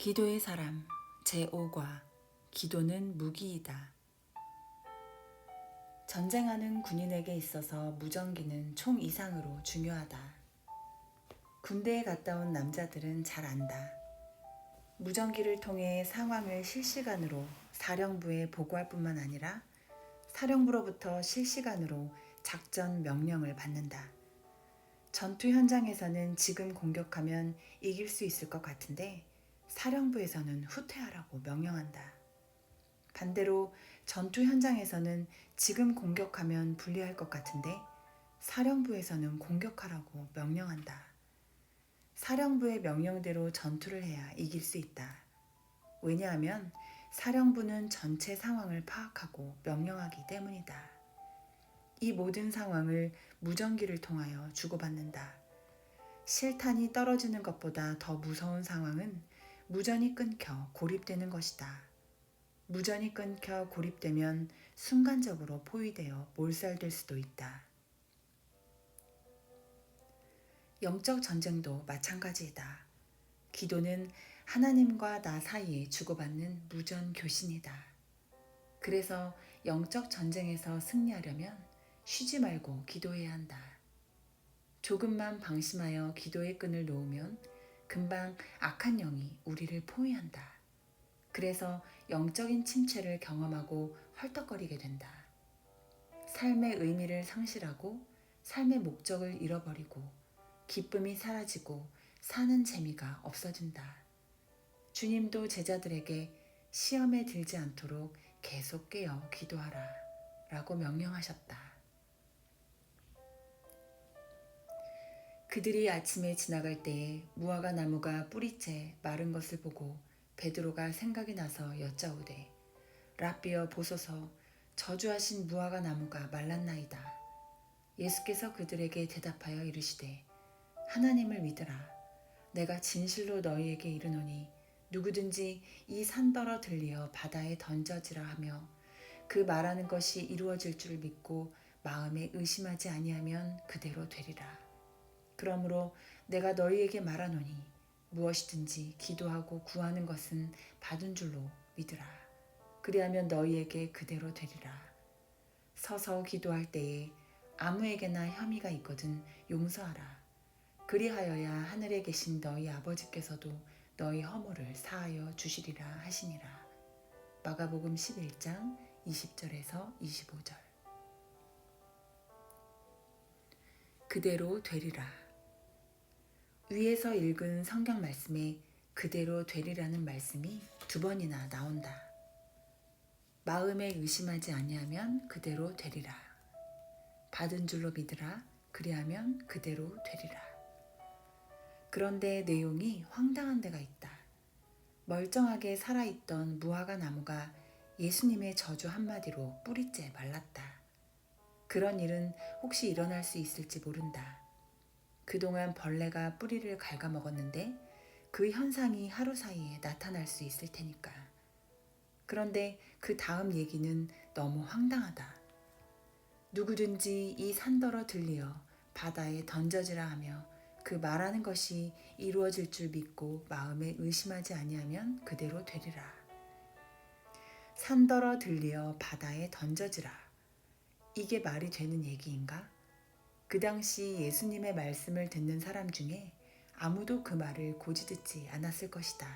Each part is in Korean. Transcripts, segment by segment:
기도의 사람 제5과 기도는 무기이다. 전쟁하는 군인에게 있어서 무전기는 총 이상으로 중요하다. 군대에 갔다 온 남자들은 잘 안다. 무전기를 통해 상황을 실시간으로 사령부에 보고할 뿐만 아니라 사령부로부터 실시간으로 작전 명령을 받는다. 전투 현장에서는 지금 공격하면 이길 수 있을 것 같은데 사령부에서는 후퇴하라고 명령한다. 반대로 전투 현장에서는 지금 공격하면 불리할 것 같은데 사령부에서는 공격하라고 명령한다. 사령부의 명령대로 전투를 해야 이길 수 있다. 왜냐하면 사령부는 전체 상황을 파악하고 명령하기 때문이다. 이 모든 상황을 무전기를 통하여 주고받는다. 실탄이 떨어지는 것보다 더 무서운 상황은 무전이 끊겨 고립되는 것이다. 무전이 끊겨 고립되면 순간적으로 포위되어 몰살될 수도 있다. 영적 전쟁도 마찬가지이다. 기도는 하나님과 나 사이에 주고받는 무전 교신이다. 그래서 영적 전쟁에서 승리하려면 쉬지 말고 기도해야 한다. 조금만 방심하여 기도의 끈을 놓으면 금방 악한 영이 우리를 포위한다. 그래서 영적인 침체를 경험하고 헐떡거리게 된다. 삶의 의미를 상실하고 삶의 목적을 잃어버리고 기쁨이 사라지고 사는 재미가 없어진다. 주님도 제자들에게 시험에 들지 않도록 계속 깨어 기도하라 라고 명령하셨다. 그들이 아침에 지나갈 때에 무화과 나무가 뿌리째 마른 것을 보고 베드로가 생각이 나서 여짜오되 라삐여 보소서 저주하신 무화과 나무가 말랐나이다. 예수께서 그들에게 대답하여 이르시되 하나님을 믿으라. 내가 진실로 너희에게 이르노니 누구든지 이 산더러 들리어 바다에 던져지라 하며 그 말하는 것이 이루어질 줄 믿고 마음에 의심하지 아니하면 그대로 되리라. 그러므로 내가 너희에게 말하노니 무엇이든지 기도하고 구하는 것은 받은 줄로 믿으라. 그리하면 너희에게 그대로 되리라. 서서 기도할 때에 아무에게나 혐의가 있거든 용서하라. 그리하여야 하늘에 계신 너희 아버지께서도 너희 허물을 사하여 주시리라 하시니라. 마가복음 11장 20절에서 25절. 그대로 되리라. 위에서 읽은 성경 말씀에 그대로 되리라는 말씀이 2번이나 나온다. 마음에 의심하지 아니하면 그대로 되리라. 받은 줄로 믿으라. 그리하면 그대로 되리라. 그런데 내용이 황당한 데가 있다. 멀쩡하게 살아있던 무화과 나무가 예수님의 저주 한마디로 뿌리째 말랐다. 그런 일은 혹시 일어날 수 있을지 모른다. 그동안 벌레가 뿌리를 갉아먹었는데 그 현상이 하루 사이에 나타날 수 있을 테니까. 그런데 그 다음 얘기는 너무 황당하다. 누구든지 이 산더러 들리어 바다에 던져지라 하며 그 말하는 것이 이루어질 줄 믿고 마음에 의심하지 아니하면 그대로 되리라. 산더러 들리어 바다에 던져지라. 이게 말이 되는 얘기인가? 그 당시 예수님의 말씀을 듣는 사람 중에 아무도 그 말을 고지듣지 않았을 것이다.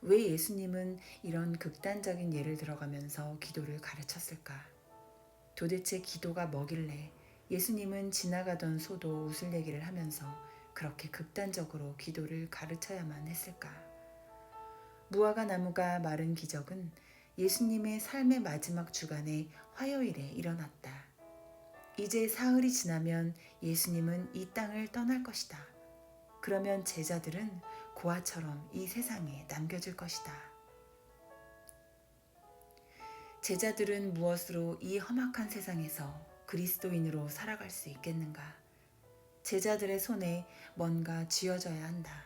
왜 예수님은 이런 극단적인 예를 들어가면서 기도를 가르쳤을까? 도대체 기도가 뭐길래 예수님은 지나가던 소도 웃을 얘기를 하면서 그렇게 극단적으로 기도를 가르쳐야만 했을까? 무화과 나무가 마른 기적은 예수님의 삶의 마지막 주간의 화요일에 일어났다. 이제 사흘이 지나면 예수님은 이 땅을 떠날 것이다. 그러면 제자들은 고아처럼 이 세상에 남겨질 것이다. 제자들은 무엇으로 이 험악한 세상에서 그리스도인으로 살아갈 수 있겠는가? 제자들의 손에 뭔가 쥐어져야 한다.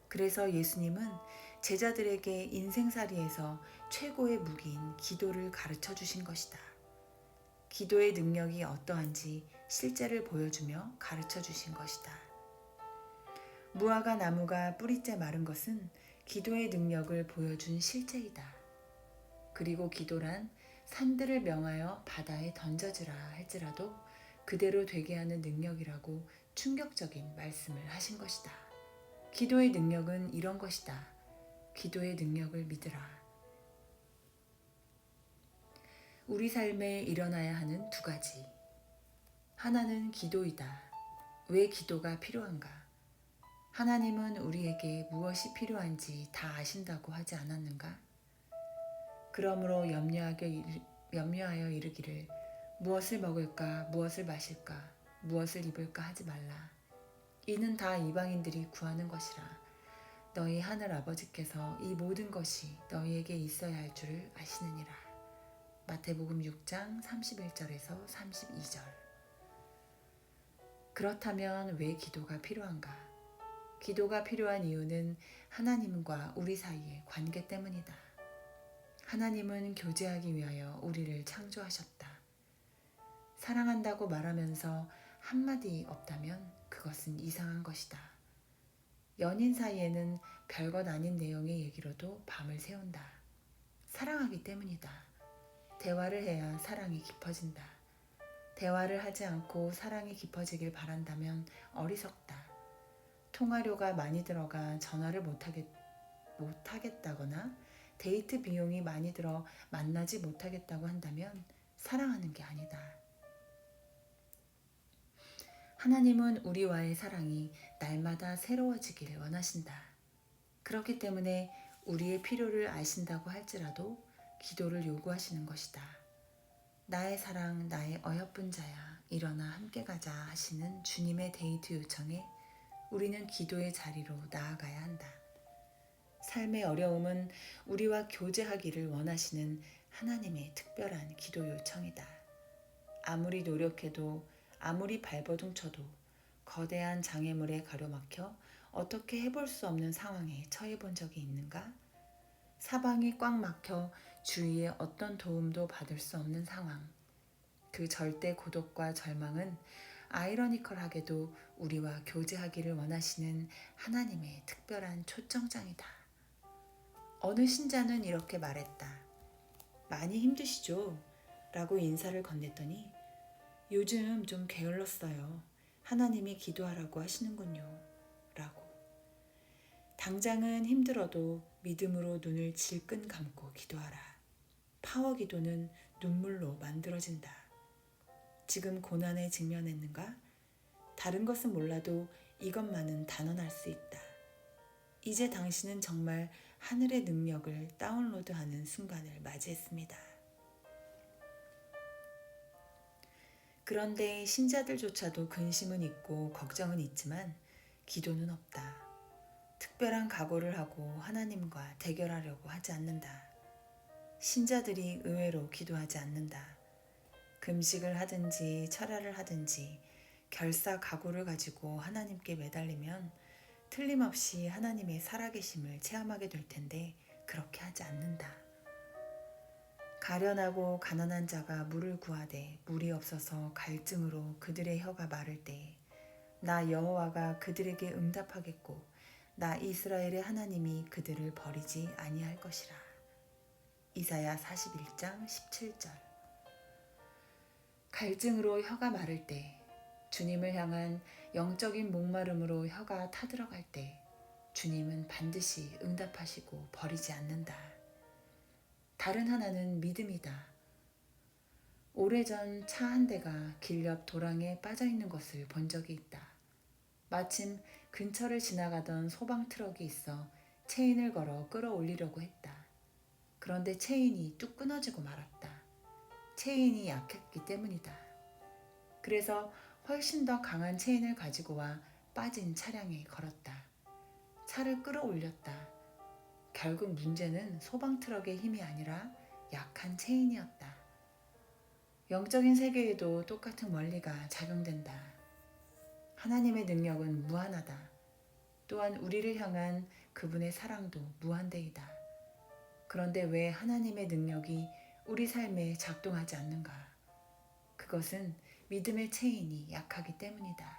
그래서 예수님은 제자들에게 인생살이에서 최고의 무기인 기도를 가르쳐 주신 것이다. 기도의 능력이 어떠한지 실제를 보여주며 가르쳐 주신 것이다. 무화과 나무가 뿌리째 마른 것은 기도의 능력을 보여준 실제이다. 그리고 기도란 산들을 명하여 바다에 던져주라 할지라도 그대로 되게 하는 능력이라고 충격적인 말씀을 하신 것이다. 기도의 능력은 이런 것이다. 기도의 능력을 믿으라. 우리 삶에 일어나야 하는 두 가지. 하나는 기도이다. 왜 기도가 필요한가? 하나님은 우리에게 무엇이 필요한지 다 아신다고 하지 않았는가? 그러므로 염려하여 이르기를 무엇을 먹을까, 무엇을 마실까, 무엇을 입을까 하지 말라. 이는 다 이방인들이 구하는 것이라. 너희 하늘 아버지께서 이 모든 것이 너희에게 있어야 할 줄을 아시느니라. 마태복음 6장 31절에서 32절. 그렇다면 왜 기도가 필요한가? 기도가 필요한 이유는 하나님과 우리 사이의 관계 때문이다. 하나님은 교제하기 위하여 우리를 창조하셨다. 사랑한다고 말하면서 한마디 없다면 그것은 이상한 것이다. 연인 사이에는 별것 아닌 내용의 얘기로도 밤을 새운다. 사랑하기 때문이다. 대화를 해야 사랑이 깊어진다. 대화를 하지 않고 사랑이 깊어지길 바란다면 어리석다. 통화료가 많이 들어가 전화를 못하겠다거나 데이트 비용이 많이 들어 만나지 못하겠다고 한다면 사랑하는 게 아니다. 하나님은 우리와의 사랑이 날마다 새로워지기를 원하신다. 그렇기 때문에 우리의 필요를 아신다고 할지라도 기도를 요구하시는 것이다. 나의 사랑, 나의 어여쁜 자야, 일어나 함께 가자 하시는 주님의 데이트 요청에 우리는 기도의 자리로 나아가야 한다. 삶의 어려움은 우리와 교제하기를 원하시는 하나님의 특별한 기도 요청이다. 아무리 노력해도 아무리 발버둥 쳐도 거대한 장애물에 가로막혀 어떻게 해볼 수 없는 상황에 처해 본 적이 있는가? 사방이 꽉 막혀 주위에 어떤 도움도 받을 수 없는 상황. 그 절대 고독과 절망은 아이러니컬하게도 우리와 교제하기를 원하시는 하나님의 특별한 초청장이다. 어느 신자는 이렇게 말했다. 많이 힘드시죠? 라고 인사를 건넸더니 요즘 좀 게을렀어요. 하나님이 기도하라고 하시는군요. 라고. 당장은 힘들어도 믿음으로 눈을 질끈 감고 기도하라. 파워 기도는 눈물로 만들어진다. 지금 고난에 직면했는가? 다른 것은 몰라도 이것만은 단언할 수 있다. 이제 당신은 정말 하늘의 능력을 다운로드하는 순간을 맞이했습니다. 그런데 신자들조차도 근심은 있고 걱정은 있지만 기도는 없다. 특별한 각오를 하고 하나님과 대결하려고 하지 않는다. 신자들이 의외로 기도하지 않는다. 금식을 하든지 철야를 하든지 결사 각오를 가지고 하나님께 매달리면 틀림없이 하나님의 살아계심을 체험하게 될 텐데 그렇게 하지 않는다. 가련하고 가난한 자가 물을 구하되 물이 없어서 갈증으로 그들의 혀가 마를 때에 나 여호와가 그들에게 응답하겠고 나 이스라엘의 하나님이 그들을 버리지 아니할 것이라. 이사야 41장 17절. 갈증으로 혀가 마를 때, 주님을 향한 영적인 목마름으로 혀가 타들어갈 때 주님은 반드시 응답하시고 버리지 않는다. 다른 하나는 믿음이다. 오래전 차 한 대가 길 옆 도랑에 빠져있는 것을 본 적이 있다. 마침 근처를 지나가던 소방 트럭이 있어 체인을 걸어 끌어올리려고 했다. 그런데 체인이 뚝 끊어지고 말았다. 체인이 약했기 때문이다. 그래서 훨씬 더 강한 체인을 가지고 와 빠진 차량에 걸었다. 차를 끌어올렸다. 결국 문제는 소방 트럭의 힘이 아니라 약한 체인이었다. 영적인 세계에도 똑같은 원리가 작용된다. 하나님의 능력은 무한하다. 또한 우리를 향한 그분의 사랑도 무한대이다. 그런데 왜 하나님의 능력이 우리 삶에 작동하지 않는가? 그것은 믿음의 체인이 약하기 때문이다.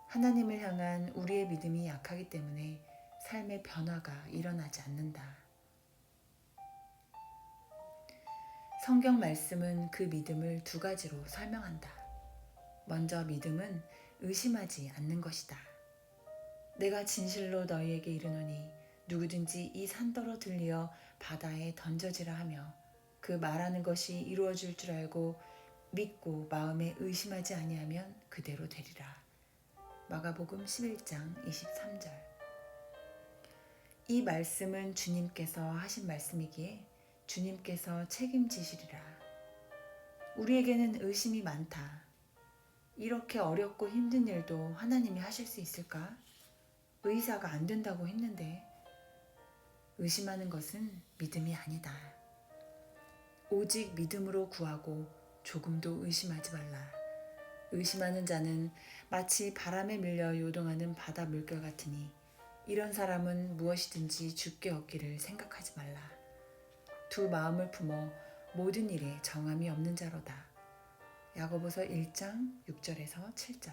하나님을 향한 우리의 믿음이 약하기 때문에 삶의 변화가 일어나지 않는다. 성경 말씀은 그 믿음을 두 가지로 설명한다. 먼저 믿음은 의심하지 않는 것이다. 내가 진실로 너희에게 이르노니 누구든지 이 산더러 들리어 바다에 던져지라 하며 그 말하는 것이 이루어질 줄 알고 믿고 마음에 의심하지 아니하면 그대로 되리라. 마가복음 11장 23절. 이 말씀은 주님께서 하신 말씀이기에 주님께서 책임지시리라. 우리에게는 의심이 많다. 이렇게 어렵고 힘든 일도 하나님이 하실 수 있을까? 의사가 안 된다고 했는데. 의심하는 것은 믿음이 아니다. 오직 믿음으로 구하고 조금도 의심하지 말라. 의심하는 자는 마치 바람에 밀려 요동하는 바다 물결 같으니 이런 사람은 무엇이든지 주께 얻기를 생각하지 말라. 두 마음을 품어 모든 일에 정함이 없는 자로다. 야고보서 1장 6절에서 7절.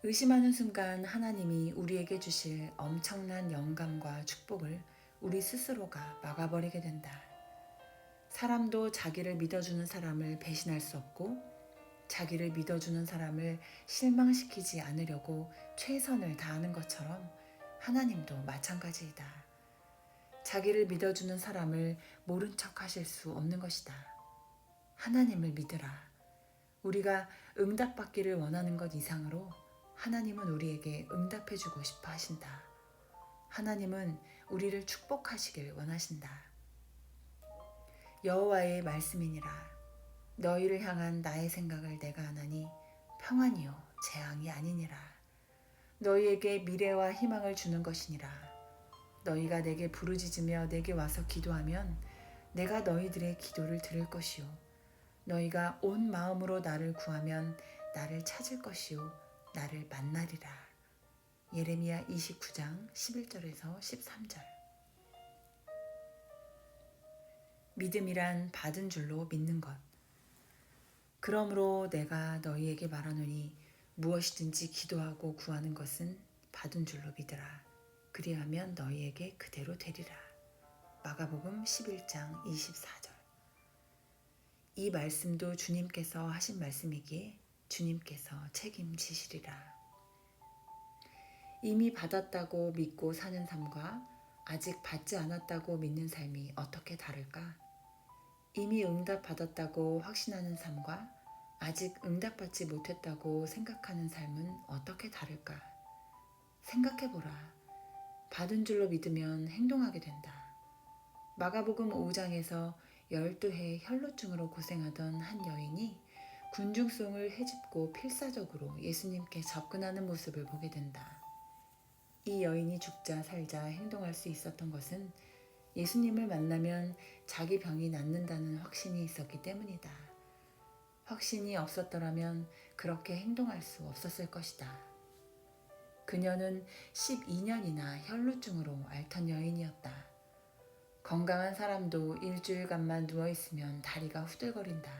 의심하는 순간 하나님이 우리에게 주실 엄청난 영감과 축복을 우리 스스로가 막아버리게 된다. 사람도 자기를 믿어주는 사람을 배신할 수 없고 자기를 믿어주는 사람을 실망시키지 않으려고 최선을 다하는 것처럼 하나님도 마찬가지이다. 자기를 믿어주는 사람을 모른 척 하실 수 없는 것이다. 하나님을 믿으라. 우리가 응답받기를 원하는 것 이상으로 하나님은 우리에게 응답해주고 싶어 하신다. 하나님은 우리를 축복하시길 원하신다. 여호와의 말씀이니라. 너희를 향한 나의 생각을 내가 아나니 평안이요 재앙이 아니니라. 너희에게 미래와 희망을 주는 것이니라. 너희가 내게 부르짖으며 내게 와서 기도하면 내가 너희들의 기도를 들을 것이요 너희가 온 마음으로 나를 구하면 나를 찾을 것이요 나를 만나리라. 예레미야 29장 11절에서 13절. 믿음이란 받은 줄로 믿는 것. 그러므로 내가 너희에게 말하노니 무엇이든지 기도하고 구하는 것은 받은 줄로 믿으라. 그리하면 너희에게 그대로 되리라. 마가복음 11장 24절. 이 말씀도 주님께서 하신 말씀이기에 주님께서 책임지시리라. 이미 받았다고 믿고 사는 삶과 아직 받지 않았다고 믿는 삶이 어떻게 다를까? 이미 응답받았다고 확신하는 삶과 아직 응답받지 못했다고 생각하는 삶은 어떻게 다를까? 생각해보라. 받은 줄로 믿으면 행동하게 된다. 마가복음 5장에서 12해 혈루증으로 고생하던 한 여인이 군중송을 헤집고 필사적으로 예수님께 접근하는 모습을 보게 된다. 이 여인이 죽자 살자 행동할 수 있었던 것은 예수님을 만나면 자기 병이 낫는다는 확신이 있었기 때문이다. 확신이 없었더라면 그렇게 행동할 수 없었을 것이다. 그녀는 12년이나 혈루증으로 앓던 여인이었다. 건강한 사람도 일주일간만 누워있으면 다리가 후들거린다.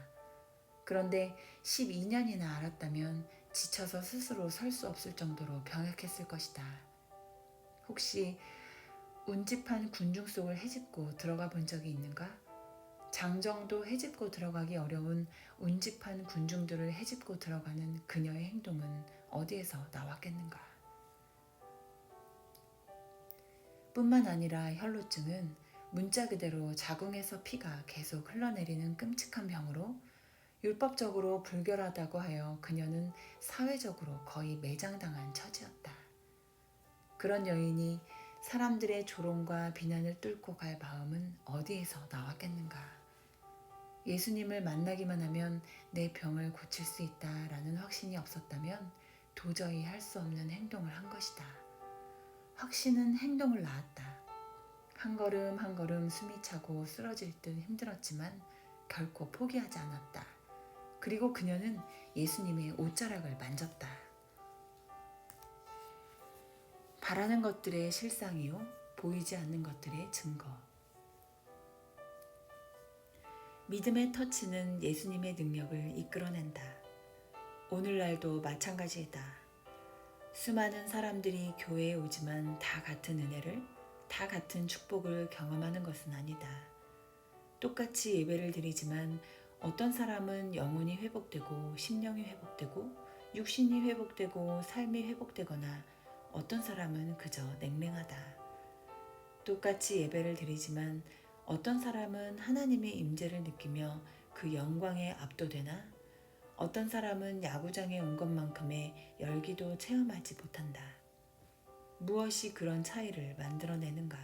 그런데 12년이나 앓았다면 지쳐서 스스로 설 수 없을 정도로 병약했을 것이다. 혹시 운집한 군중 속을 헤집고 들어가 본 적이 있는가? 장정도 헤집고 들어가기 어려운 운집한 군중들을 헤집고 들어가는 그녀의 행동은 어디에서 나왔겠는가? 뿐만 아니라 혈루증은 문자 그대로 자궁에서 피가 계속 흘러내리는 끔찍한 병으로 율법적으로 불결하다고 하여 그녀는 사회적으로 거의 매장당한 처지였다. 그런 여인이 사람들의 조롱과 비난을 뚫고 갈 마음은 어디에서 나왔겠는가? 예수님을 만나기만 하면 내 병을 고칠 수 있다라는 확신이 없었다면 도저히 할 수 없는 행동을 한 것이다. 확신은 행동을 낳았다. 한 걸음 한 걸음 숨이 차고 쓰러질 듯 힘들었지만 결코 포기하지 않았다. 그리고 그녀는 예수님의 옷자락을 만졌다. 바라는 것들의 실상이요 보이지 않는 것들의 증거. 믿음의 터치는 예수님의 능력을 이끌어낸다. 오늘날도 마찬가지이다. 수많은 사람들이 교회에 오지만 다 같은 은혜를, 다 같은 축복을 경험하는 것은 아니다. 똑같이 예배를 드리지만 어떤 사람은 영혼이 회복되고 심령이 회복되고 육신이 회복되고 삶이 회복되거나 어떤 사람은 그저 냉랭하다. 똑같이 예배를 드리지만 어떤 사람은 하나님의 임재를 느끼며 그 영광에 압도되나 어떤 사람은 야구장에 온 것만큼의 열기도 체험하지 못한다. 무엇이 그런 차이를 만들어내는가?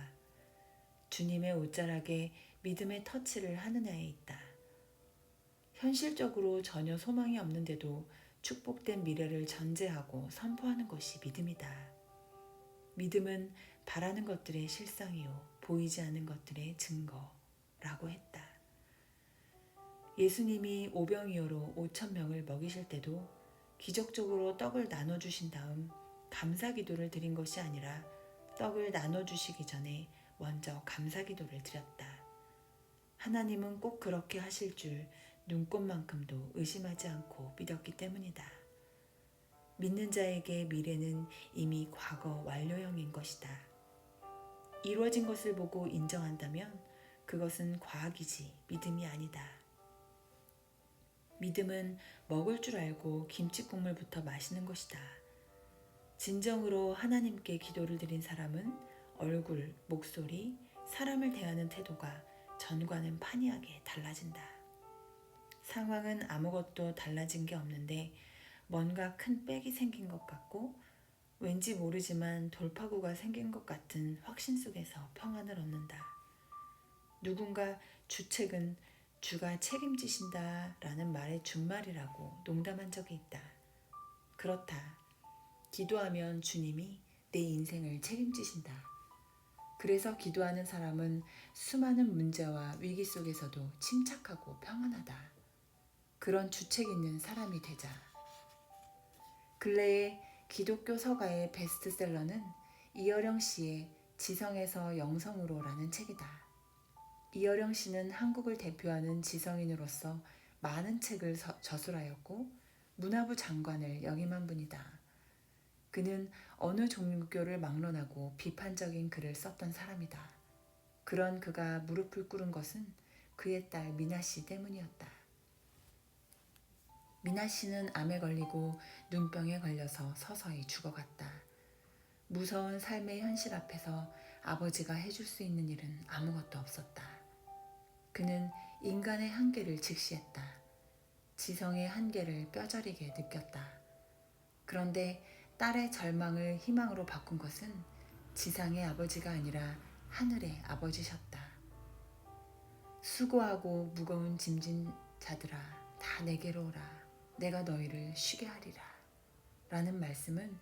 주님의 옷자락에 믿음의 터치를 하느냐에 있다. 현실적으로 전혀 소망이 없는데도 축복된 미래를 전제하고 선포하는 것이 믿음이다. 믿음은 바라는 것들의 실상이요 보이지 않는 것들의 증거라고 했다. 예수님이 오병이어로 5천 명을 먹이실 때도 기적적으로 떡을 나눠주신 다음 감사기도를 드린 것이 아니라 떡을 나눠주시기 전에 먼저 감사기도를 드렸다. 하나님은 꼭 그렇게 하실 줄 눈꽃만큼도 의심하지 않고 믿었기 때문이다. 믿는 자에게 미래는 이미 과거 완료형인 것이다. 이루어진 것을 보고 인정한다면 그것은 과학이지 믿음이 아니다. 믿음은 먹을 줄 알고 김치국물부터 마시는 것이다. 진정으로 하나님께 기도를 드린 사람은 얼굴, 목소리, 사람을 대하는 태도가 전과는 판이하게 달라진다. 상황은 아무것도 달라진 게 없는데 뭔가 큰 빽이 생긴 것 같고 왠지 모르지만 돌파구가 생긴 것 같은 확신 속에서 평안을 얻는다. 누군가 주책은 주가 책임지신다 라는 말의 준말이라고 농담한 적이 있다. 그렇다. 기도하면 주님이 내 인생을 책임지신다. 그래서 기도하는 사람은 수많은 문제와 위기 속에서도 침착하고 평안하다. 그런 주책 있는 사람이 되자. 근래에 기독교 서가의 베스트셀러는 이어령 씨의 지성에서 영성으로라는 책이다. 이어령 씨는 한국을 대표하는 지성인으로서 많은 책을 저술하였고 문화부 장관을 역임한 분이다. 그는 어느 종교를 막론하고 비판적인 글을 썼던 사람이다. 그런 그가 무릎을 꿇은 것은 그의 딸 미나 씨 때문이었다. 미나 씨는 암에 걸리고 눈병에 걸려서 서서히 죽어갔다. 무서운 삶의 현실 앞에서 아버지가 해줄 수 있는 일은 아무것도 없었다. 그는 인간의 한계를 직시했다. 지성의 한계를 뼈저리게 느꼈다. 그런데 딸의 절망을 희망으로 바꾼 것은 지상의 아버지가 아니라 하늘의 아버지셨다. 수고하고 무거운 짐진 자들아 다 내게로 오라. 내가 너희를 쉬게 하리라. 라는 말씀은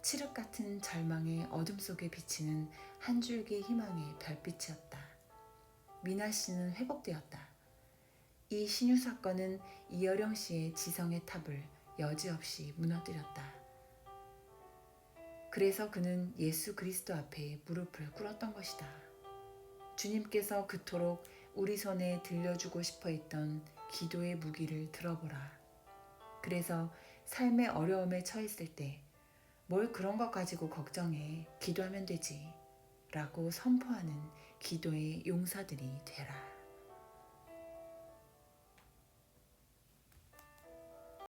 칠흑 같은 절망의 어둠 속에 비치는 한 줄기 희망의 별빛이었다. 미나 씨는 회복되었다. 이 신유 사건은 이어령 씨의 지성의 탑을 여지없이 무너뜨렸다. 그래서 그는 예수 그리스도 앞에 무릎을 꿇었던 것이다. 주님께서 그토록 우리 손에 들려주고 싶어 했던 기도의 무기를 들어보라. 그래서 삶의 어려움에 처했을 때 뭘 그런 것 가지고 걱정해. 기도하면 되지. 라고 선포하는 기도의 용사들이 되라.